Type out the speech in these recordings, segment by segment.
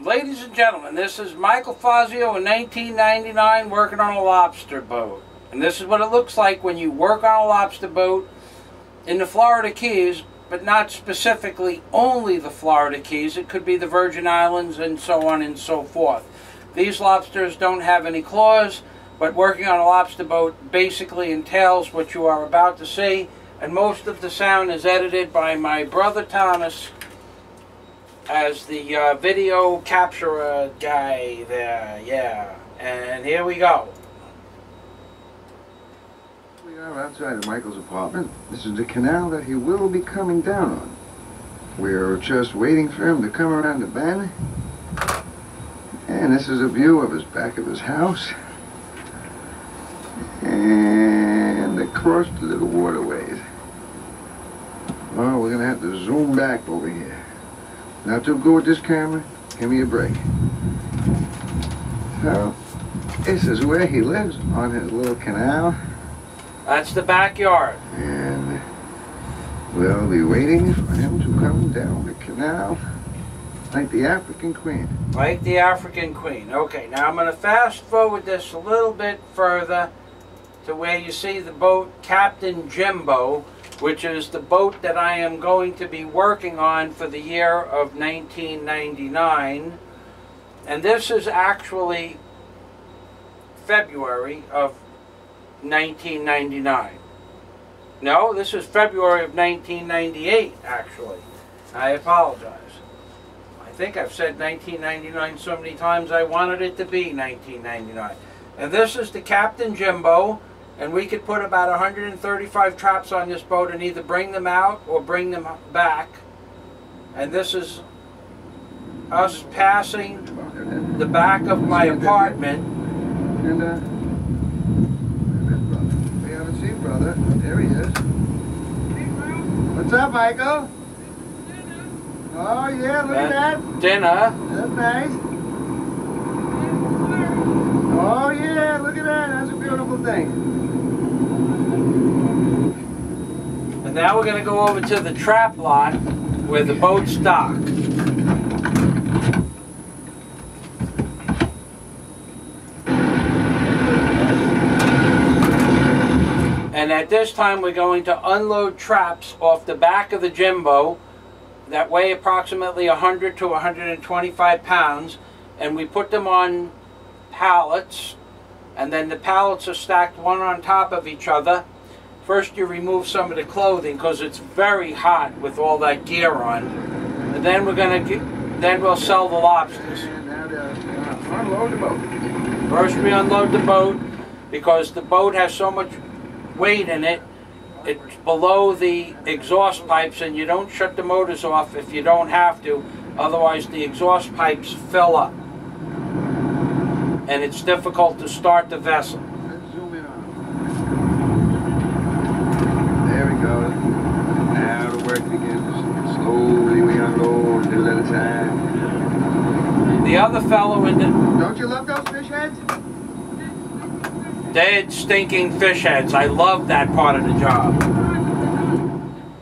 Ladies and gentlemen, this is Michael Fazio in 1999 working on a lobster boat. And this is what it looks like when you work on a lobster boat in the Florida Keys, but not specifically only the Florida Keys. It could be the Virgin Islands and so on and so forth. These lobsters don't have any claws, but working on a lobster boat basically entails what you are about to see. And most of the sound is edited by my brother Thomas as the video capturer guy there, yeah. And here we go. We are outside of Michael's apartment. This is the canal that he will be coming down on. We're just waiting for him to come around the bend. And this is a view of his back of his house. And across the little waterways. Oh, we're going to have to zoom back over here. Not too good with this camera. Give me a break. So, this is where he lives, on his little canal. That's the backyard. And we'll be waiting for him to come down the canal like the African Queen. Like the African Queen. Okay, now I'm going to fast forward this a little bit further to where you see the boat Captain Jimbo, which is the boat that I am going to be working on for the year of 1999. And this is actually February of 1999. No, this is February of 1998, actually. I apologize. I think I've said 1999 so many times I wanted it to be 1999. And this is the Captain Jimbo. And we could put about 135 traps on this boat and either bring them out or bring them back. And this is us passing the back of my apartment. And, we haven't seen brother. There he is. What's up, Michael? Oh, yeah, look at that. Dinner. That's nice. Oh, yeah, look at that. That's a beautiful thing. And now we're going to go over to the trap lot where the boat's docked. And at this time we're going to unload traps off the back of the Jimbo that weigh approximately 100 to 125 pounds, and we put them on pallets, and then the pallets are stacked one on top of each other. First you remove some of the clothing because it's very hot with all that gear on, and then we'll sell the lobsters. And now unload the boat. First we unload the boat because the boat has so much weight in it. It's below the exhaust pipes, and you don't shut the motors off if you don't have to, otherwise the exhaust pipes fill up and it's difficult to start the vessel. Let's zoom in on him. There we go. Now the work begins. Slowly we unload, a little at a time. The other fellow in the... Don't you love those fish heads? Dead stinking fish heads. I love that part of the job.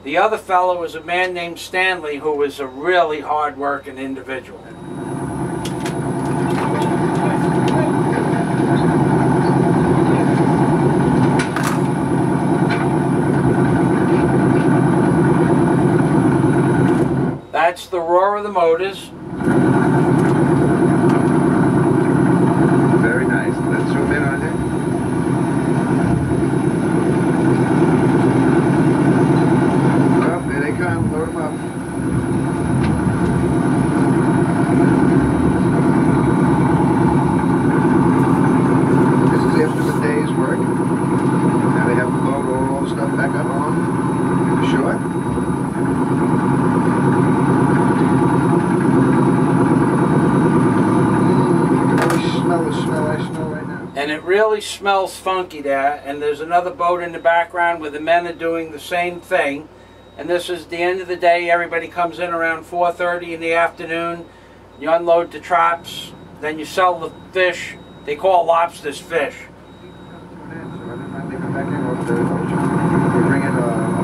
The other fellow is a man named Stanley, who is a really hard-working individual. That's the roar of the motors. Very nice. Let's zoom in on it. Oh, there they come. Load them up. This is after the day's work. Now they have to load all the stuff back up on the shore. And it really smells funky there. And there's another boat in the background where the men are doing the same thing. And this is the end of the day. Everybody comes in around 4:30 in the afternoon. You unload the traps. Then you sell the fish. They call lobsters fish. We're bringing a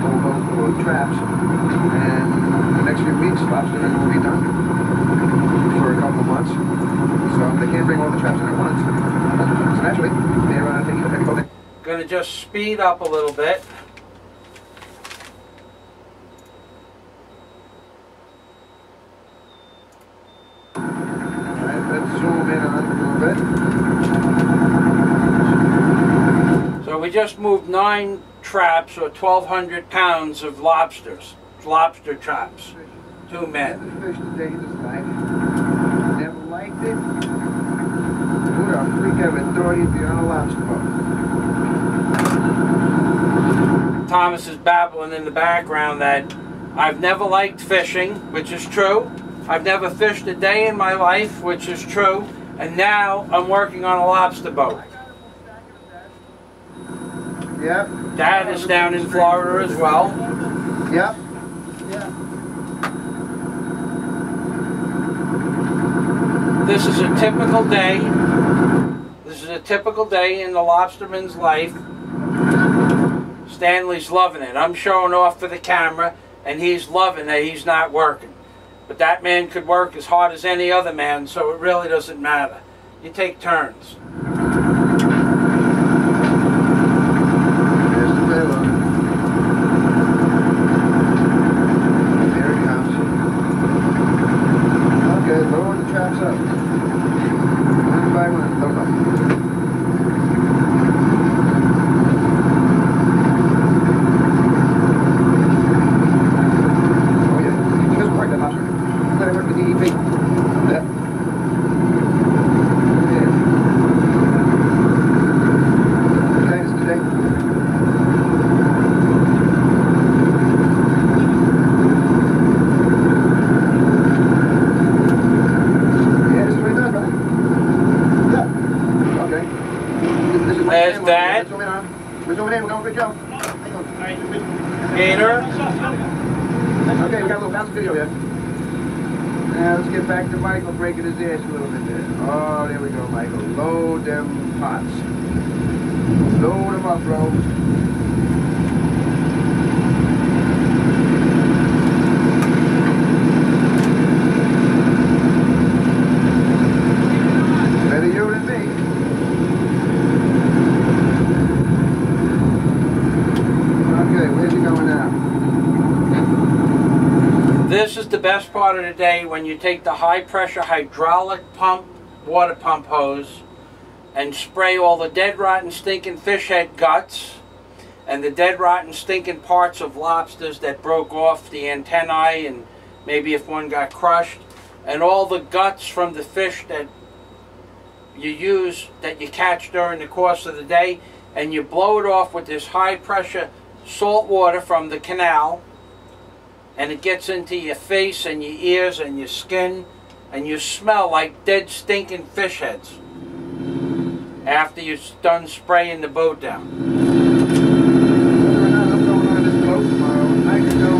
whole boat full of traps. And the next few weeks, lobster will be done for a couple months. to just speed up a little bit. Alright, let's zoom in on it a little bit. So we just moved 9 traps or 1,200 pounds of lobsters. Lobster traps. 2 men. Fish today this time. Never liked it. Who the freak ever thought he'd be on a lobster boat? Thomas is babbling in the background that I've never liked fishing, which is true. I've never fished a day in my life, which is true. And now I'm working on a lobster boat. Yep. Dad is down in Florida as well. Yep. Yeah. This is a typical day. This is a typical day in the lobsterman's life. Stanley's loving it. I'm showing off for the camera, and he's loving that he's not working. But that man could work as hard as any other man, so it really doesn't matter. You take turns. There's the payload. There it comes. Okay, lower the traps up. One by one, load up. Oh yeah, just work that lobster. Let it work the DEP. Yeah. There's Dad. We're zooming in, we're going for a go. Gator. Okay, we got a little bounce video here. Now let's get back to Michael breaking his ass a little bit there. Oh, there we go, Michael. Load them pots. Load them up, bro. Better you than me. Okay, where's he going now? This is the best part of the day when you take the high pressure hydraulic pump, water pump hose, and spray all the dead rotten stinking fish head guts and the dead rotten stinking parts of lobsters that broke off the antennae and maybe if one got crushed, and all the guts from the fish that you use, that you catch during the course of the day, and you blow it off with this high pressure salt water from the canal, and it gets into your face and your ears and your skin, and you smell like dead stinking fish heads after you're done spraying the boat down. Whether or not I'm going on this boat tomorrow, I don't know.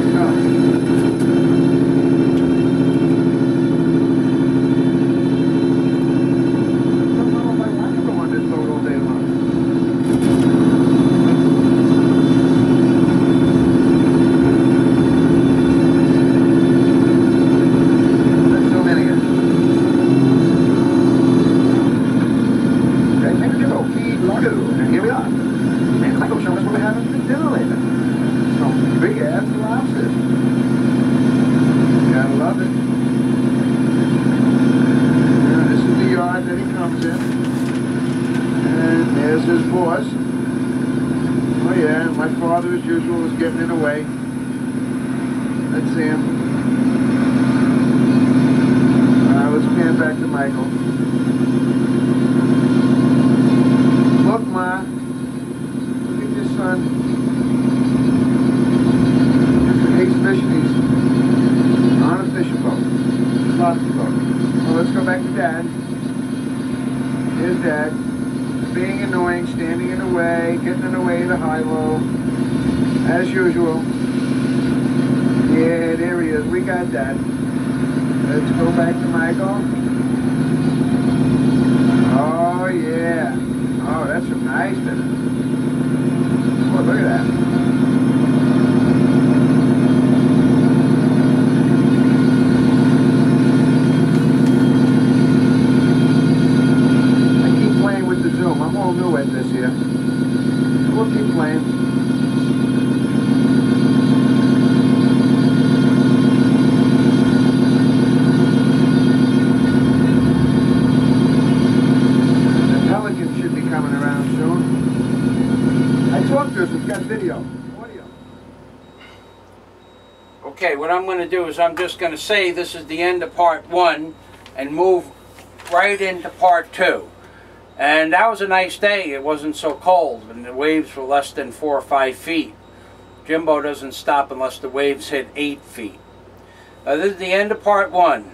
I don't know if I want to go on this boat all day long. Let's zoom in again. Okay, take a go. Keep locked. And here we are. And Michael showed us what we're having for dinner later. Some big ass lobsters. Gotta love it. Now, this is the yard that he comes in. And there's his boss. Oh yeah, my father as usual is getting in the way. Let's see him. Let's pan back to Michael. Look, Ma. Look at your son. He hates fishing. He's on a fishing boat. Lobster boat. Well, let's go back to Dad. Here's Dad. Being annoying, standing in the way, getting in the way of the high-low. As usual. Yeah, there he is. We got that. Let's go back to Michael. Oh, yeah. Oh, that's some nice business. Oh, look at that. I keep playing with the zoom. I'm all new at this here. Look got video. Audio. Okay, what I'm going to do is I'm just going to say this is the end of part 1 and move right into part 2. And that was a nice day. It wasn't so cold and the waves were less than 4 or 5 feet. Jimbo doesn't stop unless the waves hit 8 feet. This is the end of part 1.